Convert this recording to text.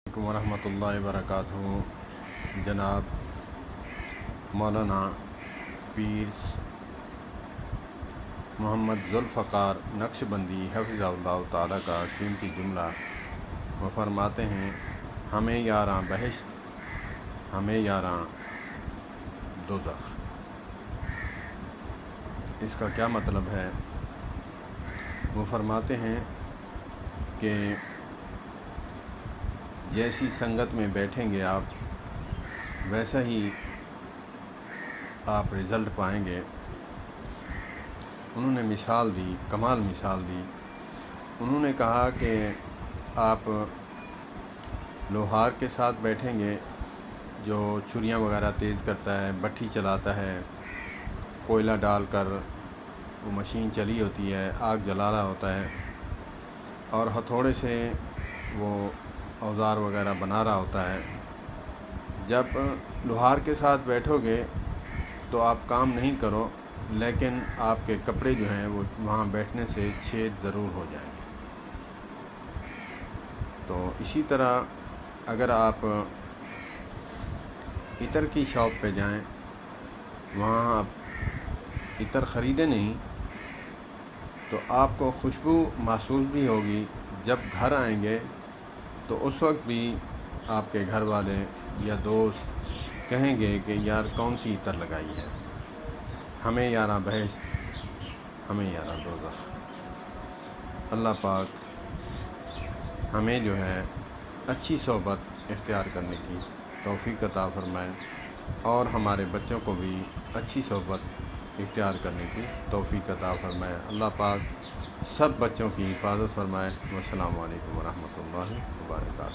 ورحمۃ اللہ وبرکاتہ۔ جناب مولانا پیر محمد ذوالفقار نقشبندی حفظہ اللہ تعالیٰ کا قیمتی جملہ، وہ فرماتے ہیں: ہمیں یاراں بہشت، ہمیں یاراں دوزخ۔ اس کا کیا مطلب ہے؟ وہ فرماتے ہیں کہ جیسی سنگت میں بیٹھیں گے آپ، ویسا ہی آپ رزلٹ پائیں گے۔ انہوں نے مثال دی، کمال مثال دی۔ انہوں نے کہا کہ آپ لوہار کے ساتھ بیٹھیں گے جو چھریاں وغیرہ تیز کرتا ہے، بٹھی چلاتا ہے، کوئلہ ڈال کر وہ مشین چلی ہوتی ہے، آگ جلا رہا ہوتا ہے، اور ہتھوڑے سے وہ اوزار وغیرہ بنا رہا ہوتا ہے۔ جب لوہار کے ساتھ بیٹھو گے تو آپ کام نہیں کرو، لیکن آپ کے کپڑے جو ہیں وہ وہاں بیٹھنے سے چھید ضرور ہو جائیں گے۔ تو اسی طرح اگر آپ عطر کی شاپ پہ جائیں، وہاں آپ عطر خریدیں نہیں تو آپ کو خوشبو محسوس بھی ہوگی۔ جب گھر آئیں گے تو اس وقت بھی آپ کے گھر والے یا دوست کہیں گے کہ یار کون سی عطر لگائی ہے۔ ہمیں یاراں بہشت، ہمیں یاراں دوزخ۔ اللہ پاک ہمیں جو ہے اچھی صحبت اختیار کرنے کی توفیق عطا فرمائے، اور ہمارے بچوں کو بھی اچھی صحبت اختیار کرنے کی توفیق عطا فرمائے۔ اللہ پاک سب بچوں کی حفاظت فرمائے۔ والسلام علیکم ورحمۃ اللہ وبرکاتہ۔